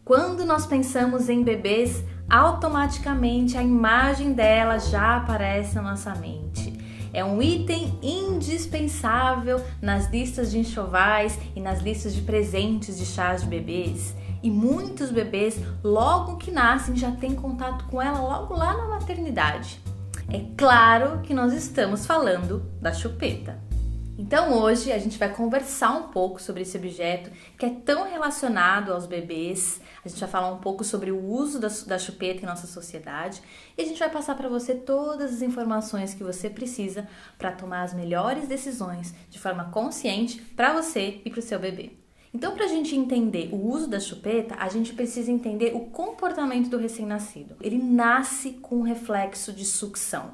Quando nós pensamos em bebês, automaticamente a imagem dela já aparece na nossa mente. É um item indispensável nas listas de enxovais e nas listas de presentes de chás de bebês. E muitos bebês, logo que nascem, já têm contato com ela logo lá na maternidade. É claro que nós estamos falando da chupeta. Então hoje a gente vai conversar um pouco sobre esse objeto que é tão relacionado aos bebês. A gente vai falar um pouco sobre o uso da chupeta em nossa sociedade e a gente vai passar para você todas as informações que você precisa para tomar as melhores decisões de forma consciente para você e para o seu bebê. Então, para a gente entender o uso da chupeta, a gente precisa entender o comportamento do recém-nascido. Ele nasce com um reflexo de sucção.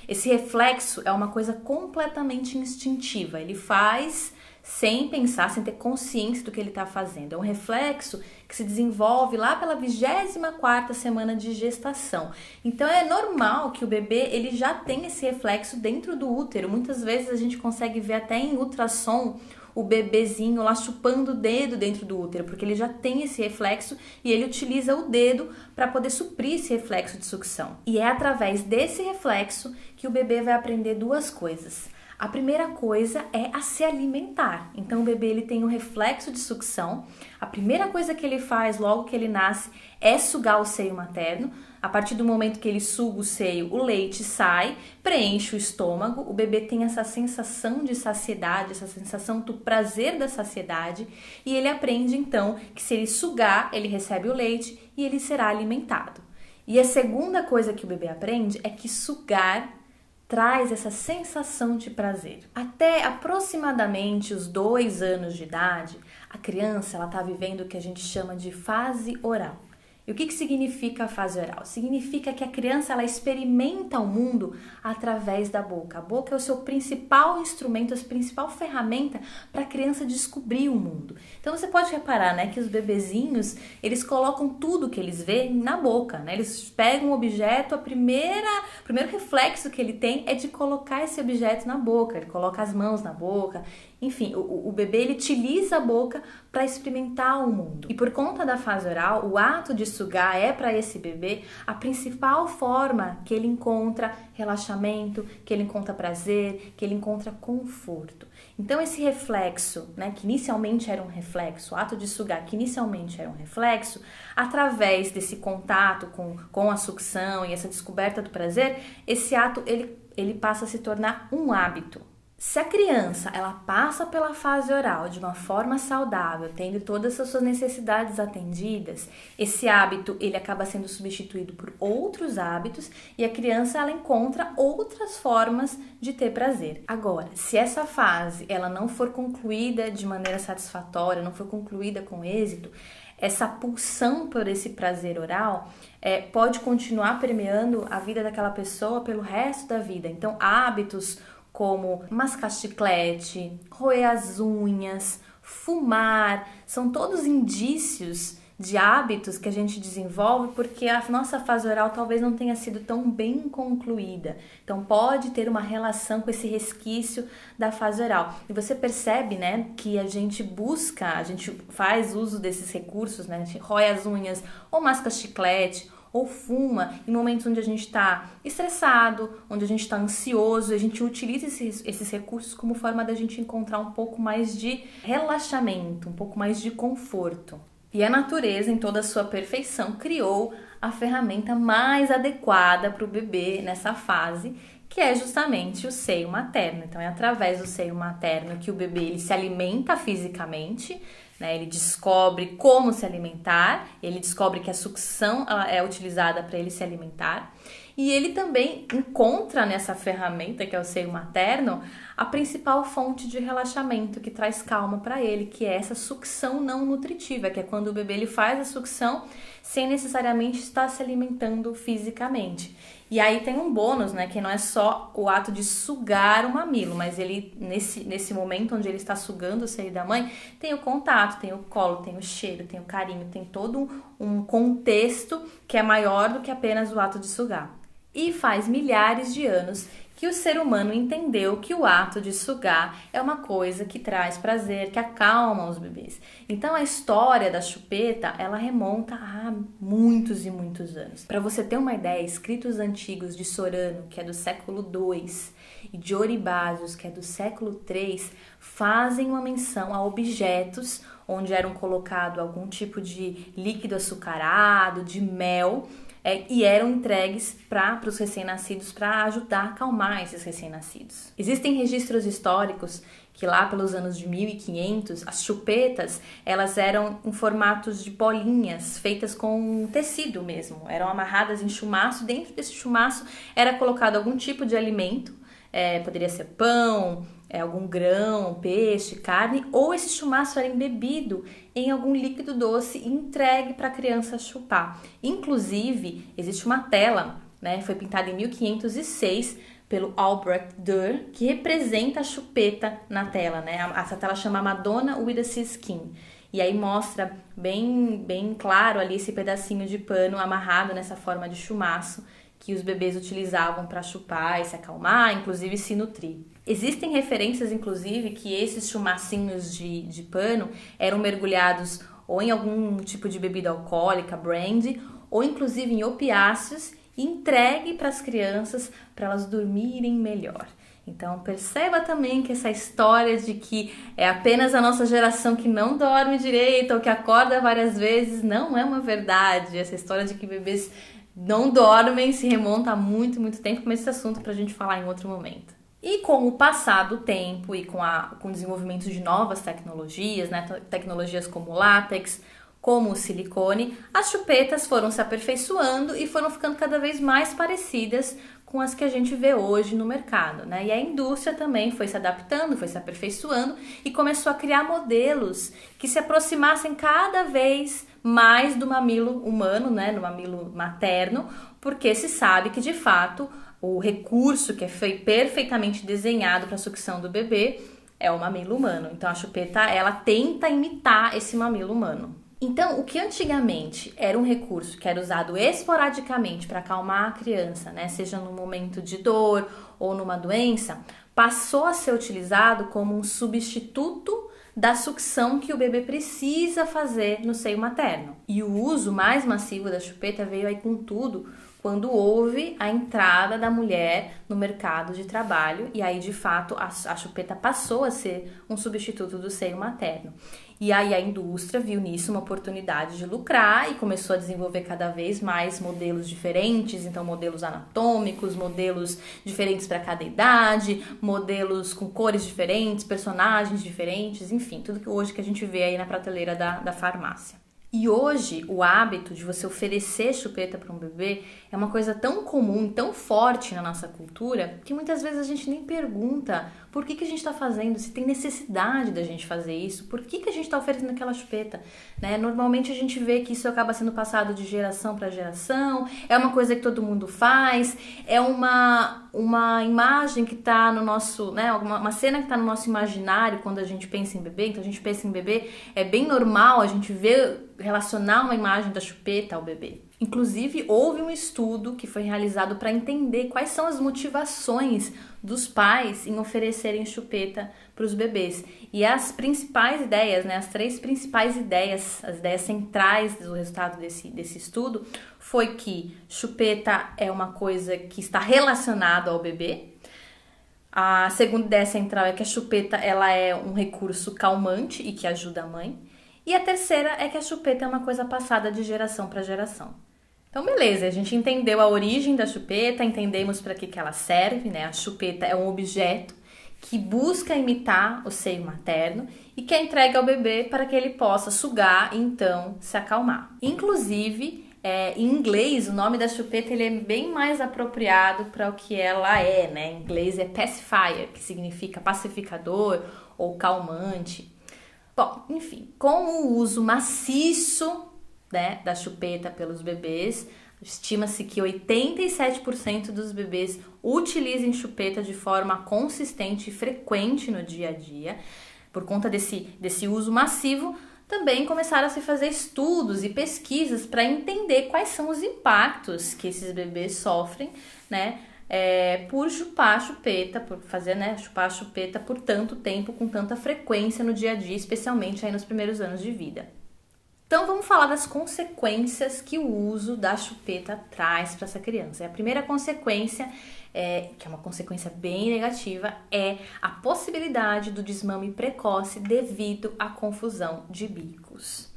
Esse reflexo é uma coisa completamente instintiva. Ele faz sem pensar, sem ter consciência do que ele está fazendo. É um reflexo que se desenvolve lá pela 24ª semana de gestação. Então é normal que o bebê ele já tenha esse reflexo dentro do útero. Muitas vezes a gente consegue ver até em ultrassom o bebezinho lá chupando o dedo dentro do útero, porque ele já tem esse reflexo e ele utiliza o dedo para poder suprir esse reflexo de sucção. E é através desse reflexo que o bebê vai aprender duas coisas. A primeira coisa é a se alimentar. Então o bebê ele tem um reflexo de sucção. A primeira coisa que ele faz logo que ele nasce é sugar o seio materno. A partir do momento que ele suga o seio, o leite sai, preenche o estômago. O bebê tem essa sensação de saciedade, essa sensação do prazer da saciedade. E ele aprende então que se ele sugar, ele recebe o leite e ele será alimentado. E a segunda coisa que o bebê aprende é que sugar traz essa sensação de prazer. Até aproximadamente os 2 anos de idade, a criança está vivendo o que a gente chama de fase oral. E o que significa a fase oral? Significa que a criança ela experimenta o mundo através da boca. A boca é o seu principal instrumento, a principal ferramenta para a criança descobrir o mundo. Então você pode reparar, né, que os bebezinhos, eles colocam tudo que eles veem na boca, né? Eles pegam um objeto, o primeiro reflexo que ele tem é de colocar esse objeto na boca. Ele coloca as mãos na boca. Enfim, o bebê ele utiliza a boca para experimentar o mundo. E por conta da fase oral, o ato de sugar é para esse bebê a principal forma que ele encontra relaxamento, que ele encontra prazer, que ele encontra conforto. Então esse reflexo, né, que inicialmente era um reflexo, o ato de sugar que inicialmente era um reflexo, através desse contato com a sucção e essa descoberta do prazer, esse ato ele passa a se tornar um hábito. Se a criança ela passa pela fase oral de uma forma saudável, tendo todas as suas necessidades atendidas, esse hábito ele acaba sendo substituído por outros hábitos e a criança ela encontra outras formas de ter prazer. Agora, se essa fase ela não for concluída de maneira satisfatória, não for concluída com êxito, essa pulsão por esse prazer oral pode continuar permeando a vida daquela pessoa pelo resto da vida. Então, hábitos como mascar chiclete, roer as unhas, fumar, são todos indícios de hábitos que a gente desenvolve porque a nossa fase oral talvez não tenha sido tão bem concluída. Então pode ter uma relação com esse resquício da fase oral. E você percebe, né, que a gente faz uso desses recursos, né, a gente rói as unhas ou masca chiclete, ou fuma em momentos onde a gente está estressado, onde a gente está ansioso, a gente utiliza esses recursos como forma da gente encontrar um pouco mais de relaxamento, um pouco mais de conforto. E a natureza, em toda a sua perfeição, criou a ferramenta mais adequada para o bebê nessa fase, que é justamente o seio materno. Então é através do seio materno que o bebê ele se alimenta fisicamente, né? Ele descobre como se alimentar, ele descobre que a sucção é utilizada para ele se alimentar e ele também encontra nessa ferramenta que é o seio materno a principal fonte de relaxamento que traz calma para ele, que é essa sucção não nutritiva, que é quando o bebê ele faz a sucção sem necessariamente estar se alimentando fisicamente. E aí tem um bônus, né, que não é só o ato de sugar o mamilo, mas ele, nesse momento onde ele está sugando o seio da mãe, tem o contato, tem o colo, tem o cheiro, tem o carinho, tem todo um contexto que é maior do que apenas o ato de sugar. E faz milhares de anos que o ser humano entendeu que o ato de sugar é uma coisa que traz prazer, que acalma os bebês. Então a história da chupeta, ela remonta a muitos e muitos anos. Para você ter uma ideia, escritos antigos de Sorano, que é do século II, e de Oribásios, que é do século III, fazem uma menção a objetos onde eram colocado algum tipo de líquido açucarado, de mel, e eram entregues para os recém-nascidos para ajudar a acalmar esses recém-nascidos. Existem registros históricos que lá pelos anos de 1500, as chupetas, elas eram em formatos de bolinhas feitas com tecido mesmo, eram amarradas em chumaço, dentro desse chumaço era colocado algum tipo de alimento, poderia ser pão, algum grão, peixe, carne, ou esse chumaço era embebido em algum líquido doce e entregue para a criança chupar. Inclusive, existe uma tela, né, foi pintada em 1506 pelo Albrecht Dürer, que representa a chupeta na tela, né? Essa tela chama Madonna with a Skin. E aí mostra bem claro ali esse pedacinho de pano amarrado nessa forma de chumaço que os bebês utilizavam para chupar e se acalmar, inclusive se nutrir. Existem referências, inclusive, que esses chumacinhos de pano eram mergulhados ou em algum tipo de bebida alcoólica, brandy, ou inclusive em opiáceos, e entregue para as crianças para elas dormirem melhor. Então perceba também que essa história de que é apenas a nossa geração que não dorme direito ou que acorda várias vezes não é uma verdade. Essa história de que bebês não dormem se remonta a muito, muito tempo, mas esse assunto para a gente falar em outro momento. E com o passar do tempo e com o desenvolvimento de novas tecnologias, né, tecnologias como látex, como o silicone, as chupetas foram se aperfeiçoando e foram ficando cada vez mais parecidas com as que a gente vê hoje no mercado, né? E a indústria também foi se adaptando, foi se aperfeiçoando e começou a criar modelos que se aproximassem cada vez mais do mamilo humano, né? Do mamilo materno, porque se sabe que de fato o recurso que foi perfeitamente desenhado para a sucção do bebê é o mamilo humano. Então a chupeta, ela tenta imitar esse mamilo humano. Então, o que antigamente era um recurso que era usado esporadicamente para acalmar a criança, né, seja no momento de dor ou numa doença, passou a ser utilizado como um substituto da sucção que o bebê precisa fazer no seio materno. E o uso mais massivo da chupeta veio aí com tudo quando houve a entrada da mulher no mercado de trabalho, e aí de fato a chupeta passou a ser um substituto do seio materno. E aí a indústria viu nisso uma oportunidade de lucrar e começou a desenvolver cada vez mais modelos diferentes, então modelos anatômicos, modelos diferentes para cada idade, modelos com cores diferentes, personagens diferentes, enfim, tudo que hoje que a gente vê aí na prateleira da farmácia. E hoje, o hábito de você oferecer chupeta para um bebê é uma coisa tão comum, tão forte na nossa cultura, que muitas vezes a gente nem pergunta por que a gente está fazendo, se tem necessidade da gente fazer isso, por que a gente está oferecendo aquela chupeta, né? Normalmente a gente vê que isso acaba sendo passado de geração para geração, é uma coisa que todo mundo faz, é uma imagem que está no nosso, né? Uma cena que está no nosso imaginário quando a gente pensa em bebê. Então a gente pensa em bebê, é bem normal a gente relacionar uma imagem da chupeta ao bebê. Inclusive, houve um estudo que foi realizado para entender quais são as motivações dos pais em oferecerem chupeta para os bebês. E as principais ideias, né, as 3 principais ideias, as ideias centrais do resultado desse estudo, foi que chupeta é uma coisa que está relacionada ao bebê. A segunda ideia central é que a chupeta ela é um recurso calmante e que ajuda a mãe. E a terceira é que a chupeta é uma coisa passada de geração para geração. Então, beleza, a gente entendeu a origem da chupeta, entendemos para que ela serve, né? A chupeta é um objeto que busca imitar o seio materno e que é entregue ao bebê para que ele possa sugar e então se acalmar. Inclusive, em inglês, o nome da chupeta ele é bem mais apropriado para o que ela é, né? Em inglês é pacifier, que significa pacificador ou calmante. Bom, enfim, com o uso maciço, né, da chupeta pelos bebês, estima-se que 87% dos bebês utilizem chupeta de forma consistente e frequente no dia a dia. Por conta desse uso massivo, também começaram a se fazer estudos e pesquisas para entender quais são os impactos que esses bebês sofrem, né, por chupar a chupeta, por fazer, né, chupar a chupeta por tanto tempo, com tanta frequência no dia a dia, especialmente aí nos primeiros anos de vida. Então vamos falar das consequências que o uso da chupeta traz para essa criança. E a primeira consequência, que é uma consequência bem negativa, é a possibilidade do desmame precoce devido à confusão de bicos.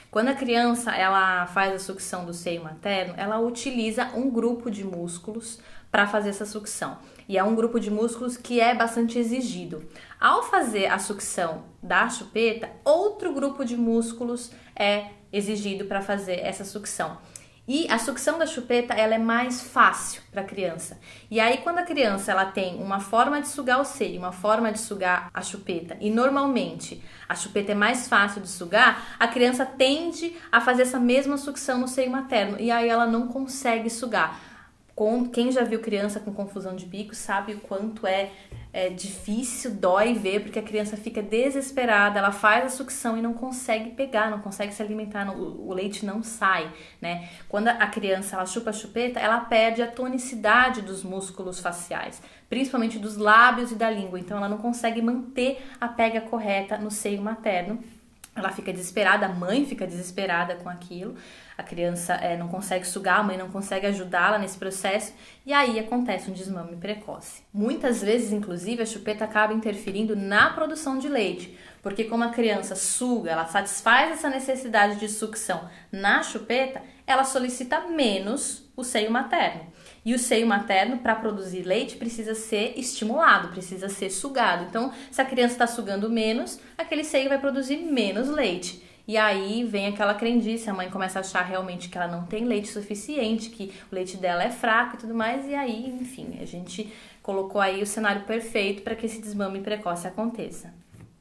Quando a criança ela faz a sucção do seio materno, ela utiliza um grupo de músculos para fazer essa sucção. E é um grupo de músculos que é bastante exigido. Ao fazer a sucção da chupeta, outro grupo de músculos é exigido para fazer essa sucção. E a sucção da chupeta, ela é mais fácil para a criança. E aí, quando a criança ela tem uma forma de sugar o seio, uma forma de sugar a chupeta, e normalmente a chupeta é mais fácil de sugar, a criança tende a fazer essa mesma sucção no seio materno. E aí ela não consegue sugar. Quem já viu criança com confusão de bico sabe o quanto é difícil, dói ver, porque a criança fica desesperada, ela faz a sucção e não consegue pegar, não consegue se alimentar, o leite não sai, né? Quando a criança ela chupa a chupeta, ela perde a tonicidade dos músculos faciais, principalmente dos lábios e da língua, então ela não consegue manter a pega correta no seio materno. Ela fica desesperada, a mãe fica desesperada com aquilo, a criança não consegue sugar, a mãe não consegue ajudá-la nesse processo e aí acontece um desmame precoce. Muitas vezes, inclusive, a chupeta acaba interferindo na produção de leite, porque como a criança suga, ela satisfaz essa necessidade de sucção na chupeta, ela solicita menos o seio materno. E o seio materno, para produzir leite, precisa ser estimulado, precisa ser sugado. Então, se a criança está sugando menos, aquele seio vai produzir menos leite. E aí vem aquela crendice, a mãe começa a achar realmente que ela não tem leite suficiente, que o leite dela é fraco e tudo mais. E aí, enfim, a gente colocou aí o cenário perfeito para que esse desmame precoce aconteça.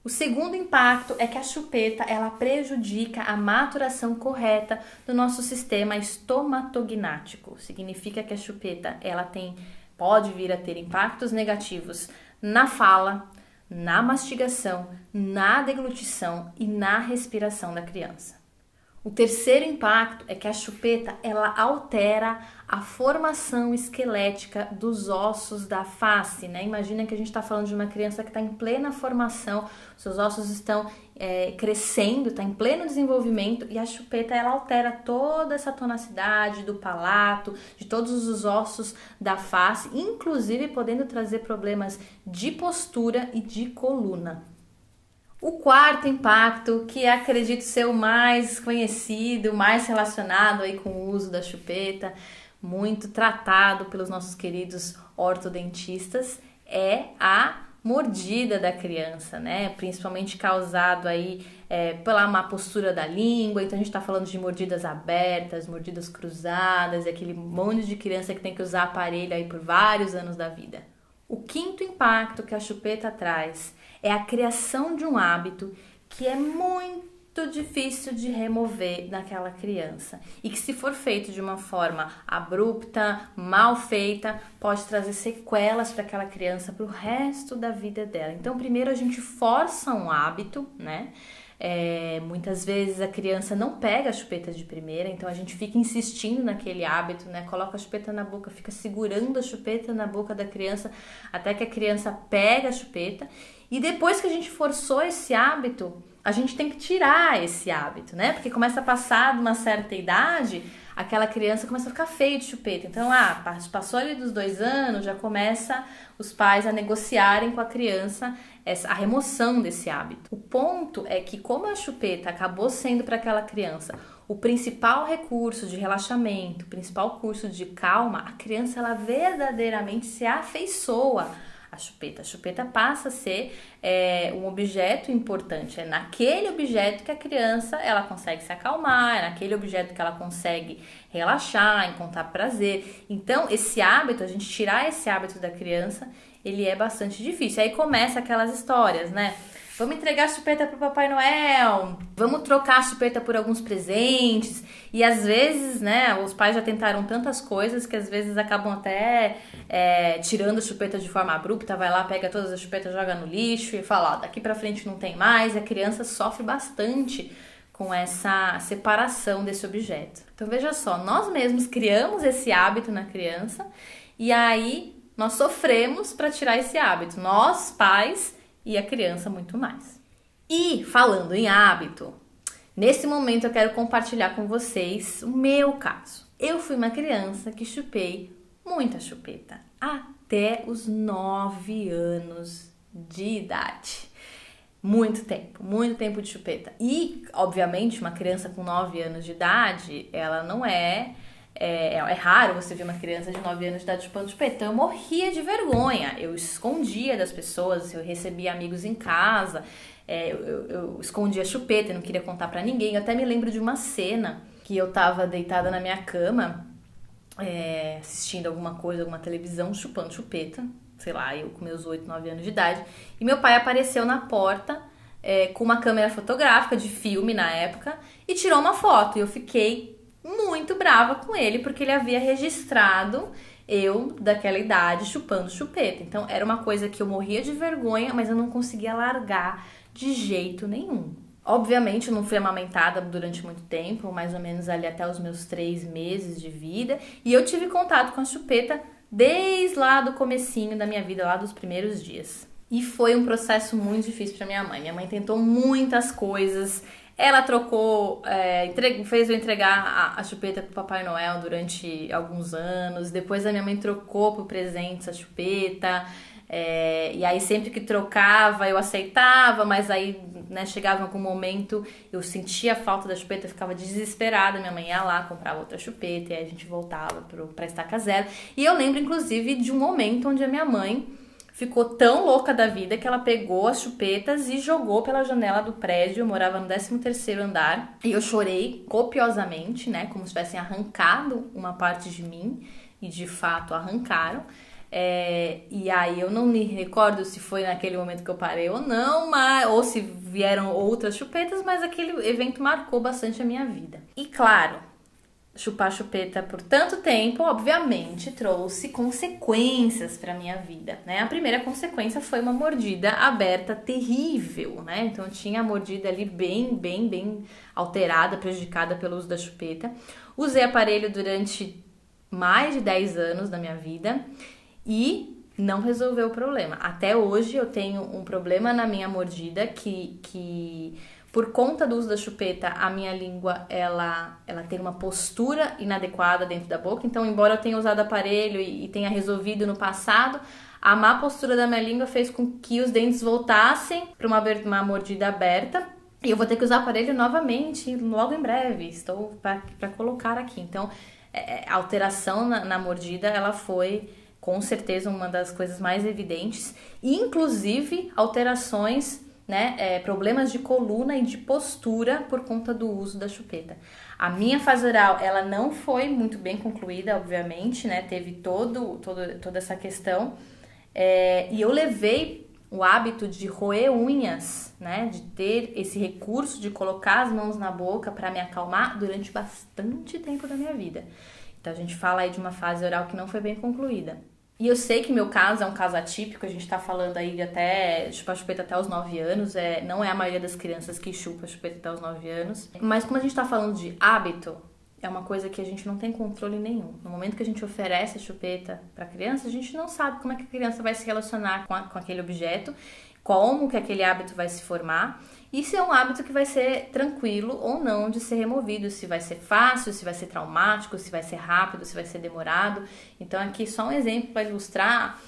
O segundo impacto é que a chupeta ela prejudica a maturação correta do nosso sistema estomatognático. Significa que a chupeta ela pode vir a ter impactos negativos na fala, na mastigação, na deglutição e na respiração da criança. O terceiro impacto é que a chupeta ela altera a formação esquelética dos ossos da face, né? Imagina que a gente está falando de uma criança que está em plena formação, seus ossos estão crescendo, está em pleno desenvolvimento e a chupeta ela altera toda essa tonacidade do palato, de todos os ossos da face, inclusive podendo trazer problemas de postura e de coluna. O quarto impacto, que acredito ser o mais conhecido, mais relacionado aí com o uso da chupeta, muito tratado pelos nossos queridos ortodontistas, é a mordida da criança, né? Principalmente causado aí pela má postura da língua. Então a gente tá falando de mordidas abertas, mordidas cruzadas, e aquele monte de criança que tem que usar aparelho aí por vários anos da vida. O quinto impacto que a chupeta traz é a criação de um hábito que é muito difícil de remover naquela criança e que, se for feito de uma forma abrupta, mal feita, pode trazer sequelas para aquela criança para o resto da vida dela. Então, primeiro a gente força um hábito, né? Muitas vezes a criança não pega a chupeta de primeira, então a gente fica insistindo naquele hábito, né? Coloca a chupeta na boca, fica segurando a chupeta na boca da criança até que a criança pega a chupeta. E depois que a gente forçou esse hábito, a gente tem que tirar esse hábito, né? Porque começa a passar de uma certa idade, aquela criança começa a ficar feia de chupeta. Então, passou ali dos 2 anos, já começa os pais a negociarem com a criança a remoção desse hábito. O ponto é que, como a chupeta acabou sendo para aquela criança o principal recurso de relaxamento, o principal curso de calma, a criança ela verdadeiramente se afeiçoa a chupeta. A chupeta passa a ser um objeto importante. É naquele objeto que a criança ela consegue se acalmar, é naquele objeto que ela consegue relaxar, encontrar prazer. Então, esse hábito, a gente tirar esse hábito da criança, ele é bastante difícil. Aí começa aquelas histórias, né? Vamos entregar a chupeta pro Papai Noel, vamos trocar a chupeta por alguns presentes. E às vezes, né, os pais já tentaram tantas coisas que às vezes acabam até tirando a chupeta de forma abrupta, vai lá, pega todas as chupetas, joga no lixo e fala, daqui pra frente não tem mais. E a criança sofre bastante com essa separação desse objeto. Então veja só, nós mesmos criamos esse hábito na criança e aí nós sofremos para tirar esse hábito, nós, pais e a criança muito mais. E falando em hábito, nesse momento eu quero compartilhar com vocês o meu caso. Eu fui uma criança que chupei muita chupeta, até os 9 anos de idade. Muito tempo de chupeta. E, obviamente, uma criança com 9 anos de idade, ela não é raro você ver uma criança de 9 anos de idade chupando chupeta. Então eu morria de vergonha, eu escondia das pessoas, eu recebia amigos em casa, eu escondia a chupeta, eu não queria contar pra ninguém. Eu até me lembro de uma cena que eu tava deitada na minha cama, assistindo alguma coisa, alguma televisão, chupando chupeta, sei lá, eu com meus 8, 9 anos de idade, e meu pai apareceu na porta com uma câmera fotográfica de filme na época e tirou uma foto, e eu fiquei muito brava com ele, porque ele havia registrado eu, daquela idade, chupando chupeta. Então era uma coisa que eu morria de vergonha, mas eu não conseguia largar de jeito nenhum. Obviamente eu não fui amamentada durante muito tempo, mais ou menos ali até os meus 3 meses de vida, e eu tive contato com a chupeta desde lá do comecinho da minha vida, lá dos primeiros dias. E foi um processo muito difícil para minha mãe. Minha mãe tentou muitas coisas. Ela trocou, fez eu entregar a chupeta pro Papai Noel durante alguns anos. Depois a minha mãe trocou por presentes a chupeta. E aí sempre que trocava eu aceitava, mas aí, né, chegava algum momento, eu sentia a falta da chupeta, eu ficava desesperada. Minha mãe ia lá, comprava outra chupeta e aí a gente voltava pra estaca zero. E eu lembro, inclusive, de um momento onde a minha mãe ficou tão louca da vida que ela pegou as chupetas e jogou pela janela do prédio. Eu morava no 13º andar e eu chorei copiosamente, né? Como se tivessem arrancado uma parte de mim, e de fato arrancaram. E aí eu não me recordo se foi naquele momento que eu parei ou não, ou se vieram outras chupetas, mas aquele evento marcou bastante a minha vida. E claro, chupar chupeta por tanto tempo, obviamente, trouxe consequências para minha vida, né? A primeira consequência foi uma mordida aberta terrível, né? Então eu tinha a mordida ali bem alterada, prejudicada pelo uso da chupeta. Usei aparelho durante mais de 10 anos da minha vida e não resolveu o problema. Até hoje eu tenho um problema na minha mordida que por conta do uso da chupeta, a minha língua, ela tem uma postura inadequada dentro da boca. Então, embora eu tenha usado aparelho e tenha resolvido no passado, a má postura da minha língua fez com que os dentes voltassem para uma mordida aberta. E eu vou ter que usar aparelho novamente, logo em breve. Estou para colocar aqui. Então, a alteração na mordida, ela foi com certeza uma das coisas mais evidentes. Inclusive, alterações, né, problemas de coluna e de postura por conta do uso da chupeta. A minha fase oral, ela não foi muito bem concluída, obviamente, né, teve toda essa questão, e eu levei o hábito de roer unhas, né, de ter esse recurso de colocar as mãos na boca para me acalmar durante bastante tempo da minha vida. Então a gente fala aí de uma fase oral que não foi bem concluída. E eu sei que meu caso é um caso atípico, a gente tá falando aí de até chupar chupeta até os 9 anos, não é a maioria das crianças que chupa chupeta até os 9 anos. Mas como a gente tá falando de hábito, é uma coisa que a gente não tem controle nenhum. No momento que a gente oferece a chupeta pra criança, a gente não sabe como é que a criança vai se relacionar com aquele objeto, como que aquele hábito vai se formar. E se é um hábito que vai ser tranquilo ou não de ser removido, se vai ser fácil, se vai ser traumático, se vai ser rápido, se vai ser demorado. Então aqui só um exemplo para ilustrar,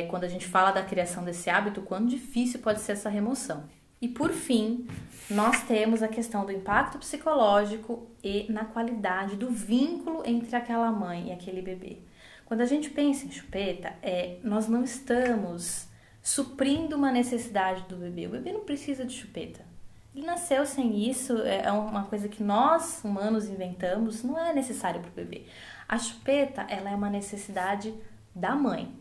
quando a gente fala da criação desse hábito, quão difícil pode ser essa remoção. E por fim, nós temos a questão do impacto psicológico e na qualidade do vínculo entre aquela mãe e aquele bebê. Quando a gente pensa em chupeta, nós não estamos suprindo uma necessidade do bebê. O bebê não precisa de chupeta. Ele nasceu sem isso, é uma coisa que nós, humanos, inventamos, não é necessário para o bebê. A chupeta, ela é uma necessidade da mãe.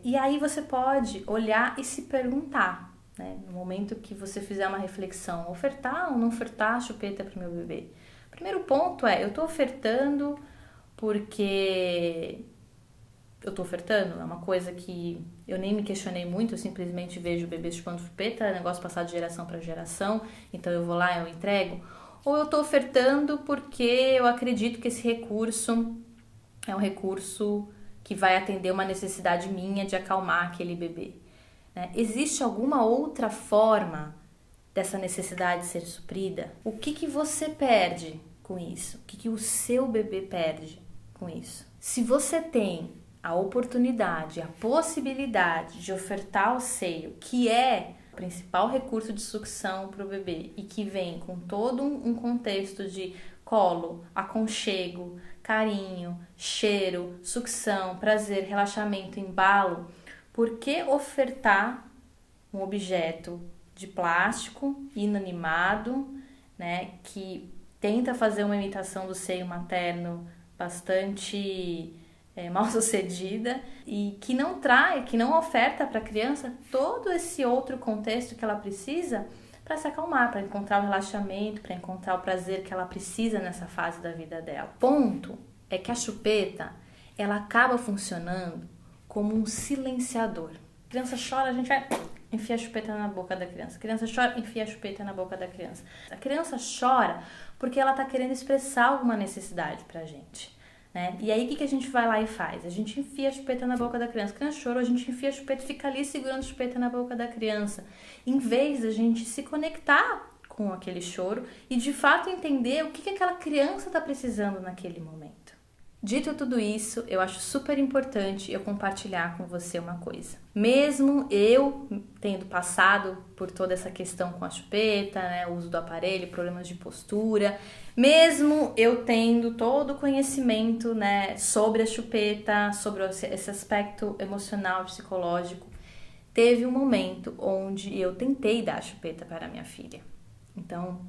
E aí você pode olhar e se perguntar, né, no momento que você fizer uma reflexão, ofertar ou não ofertar a chupeta para o meu bebê? Primeiro ponto eu estou ofertando porque eu tô ofertando, é uma coisa que eu nem me questionei muito, eu simplesmente vejo bebês chupando chupeta, é negócio passado de geração para geração, então eu vou lá, eu entrego. Ou eu tô ofertando porque eu acredito que esse recurso é um recurso que vai atender uma necessidade minha de acalmar aquele bebê, né? Existe alguma outra forma dessa necessidade ser suprida? O que você perde com isso? O que o seu bebê perde com isso? Se você tem a oportunidade, a possibilidade de ofertar o seio, que é o principal recurso de sucção para o bebê e que vem com todo um contexto de colo, aconchego, carinho, cheiro, sucção, prazer, relaxamento, embalo, por que ofertar um objeto de plástico inanimado, né, que tenta fazer uma imitação do seio materno bastante mal sucedida e que não oferta para a criança todo esse outro contexto que ela precisa para se acalmar, para encontrar o relaxamento, para encontrar o prazer que ela precisa nessa fase da vida dela. Ponto é que a chupeta, ela acaba funcionando como um silenciador. A criança chora, a gente vai enfia a chupeta na boca da criança. A criança chora, enfia a chupeta na boca da criança. A criança chora porque ela está querendo expressar alguma necessidade pra gente, né? E aí o que a gente vai lá e faz? A gente enfia a chupeta na boca da criança. A criança chorou, a gente enfia a chupeta e fica ali segurando a chupeta na boca da criança. Em vez da gente se conectar com aquele choro e de fato entender o que aquela criança está precisando naquele momento. Dito tudo isso, eu acho super importante eu compartilhar com você uma coisa. Mesmo eu tendo passado por toda essa questão com a chupeta, né, o uso do aparelho, problemas de postura, mesmo eu tendo todo o conhecimento, né, sobre a chupeta, sobre esse aspecto emocional, psicológico, teve um momento onde eu tentei dar a chupeta para minha filha. Então,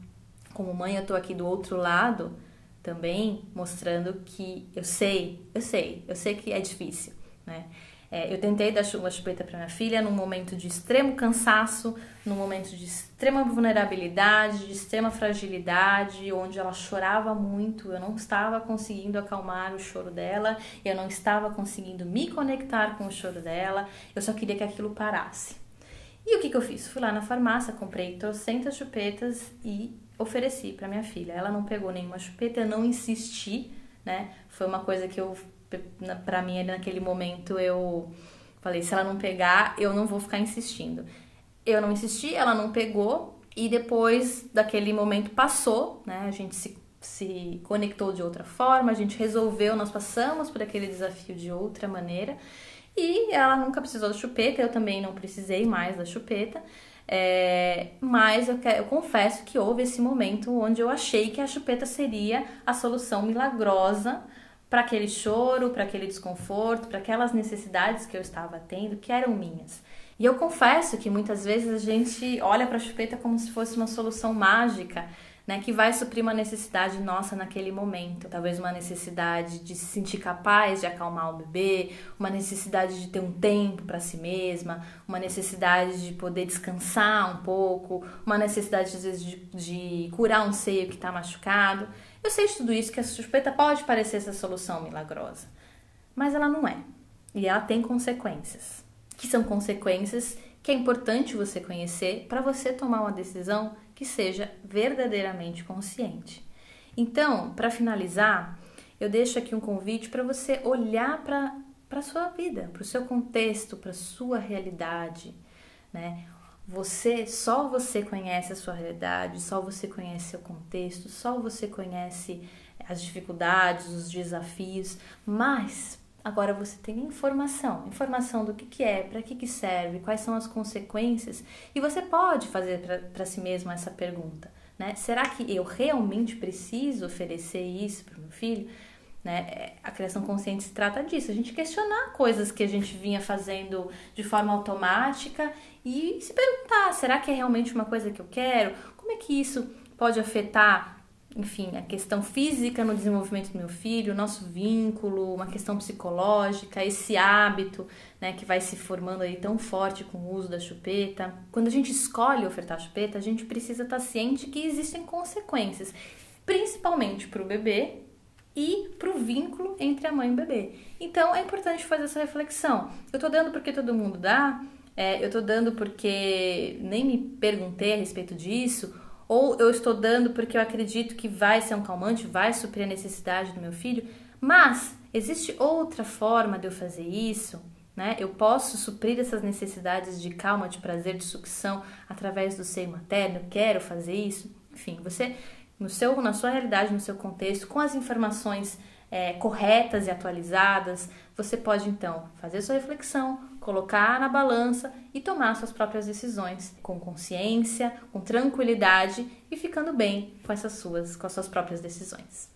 como mãe, eu tô aqui do outro lado, também mostrando que eu sei que é difícil, né? Eu tentei dar uma chupeta para minha filha num momento de extremo cansaço, num momento de extrema vulnerabilidade, de extrema fragilidade, onde ela chorava muito, eu não estava conseguindo acalmar o choro dela, eu não estava conseguindo me conectar com o choro dela, eu só queria que aquilo parasse. E o que eu fiz? Fui lá na farmácia, comprei trocentas chupetas e ofereci para minha filha. Ela não pegou nenhuma chupeta, eu não insisti, né? Foi uma coisa que para mim, naquele momento, eu falei, se ela não pegar, eu não vou ficar insistindo. Eu não insisti, ela não pegou e depois daquele momento passou, né? A gente se conectou de outra forma, a gente resolveu, nós passamos por aquele desafio de outra maneira e ela nunca precisou da chupeta, eu também não precisei mais da chupeta. Mas eu confesso que houve esse momento onde eu achei que a chupeta seria a solução milagrosa para aquele choro, para aquele desconforto, para aquelas necessidades que eu estava tendo, que eram minhas. E eu confesso que muitas vezes a gente olha para a chupeta como se fosse uma solução mágica, né, que vai suprir uma necessidade nossa naquele momento. Talvez uma necessidade de se sentir capaz de acalmar o bebê, uma necessidade de ter um tempo para si mesma, uma necessidade de poder descansar um pouco, uma necessidade, às vezes, de curar um seio que está machucado. Eu sei de tudo isso, que a chupeta pode parecer essa solução milagrosa, mas ela não é. E ela tem consequências, que são consequências que é importante você conhecer para você tomar uma decisão que seja verdadeiramente consciente. Então, para finalizar, eu deixo aqui um convite para você olhar para a sua vida, para o seu contexto, para a sua realidade, né? Só você conhece a sua realidade, só você conhece seu contexto, só você conhece as dificuldades, os desafios, mas agora você tem informação do que é, para que serve, quais são as consequências, e você pode fazer para si mesmo essa pergunta, né? Será que eu realmente preciso oferecer isso para o meu filho? Né? A criação consciente se trata disso, a gente questionar coisas que a gente vinha fazendo de forma automática e se perguntar, será que é realmente uma coisa que eu quero? Como é que isso pode afetar, enfim, a questão física no desenvolvimento do meu filho, o nosso vínculo, uma questão psicológica, esse hábito, né, que vai se formando aí tão forte com o uso da chupeta. Quando a gente escolhe ofertar a chupeta, a gente precisa estar ciente que existem consequências, principalmente para o bebê e para o vínculo entre a mãe e o bebê. Então, é importante fazer essa reflexão. Eu tô dando porque todo mundo dá? Eu tô dando porque nem me perguntei a respeito disso? Ou eu estou dando porque eu acredito que vai ser um calmante, vai suprir a necessidade do meu filho? Mas Existe outra forma de eu fazer isso? Né? Eu posso suprir essas necessidades de calma, de prazer, de sucção através do seio materno? Eu quero fazer isso? Enfim, você, na sua realidade, no seu contexto, com as informações corretas e atualizadas, você pode então fazer sua reflexão, colocar na balança e tomar suas próprias decisões com consciência, com tranquilidade e ficando bem com as suas próprias decisões.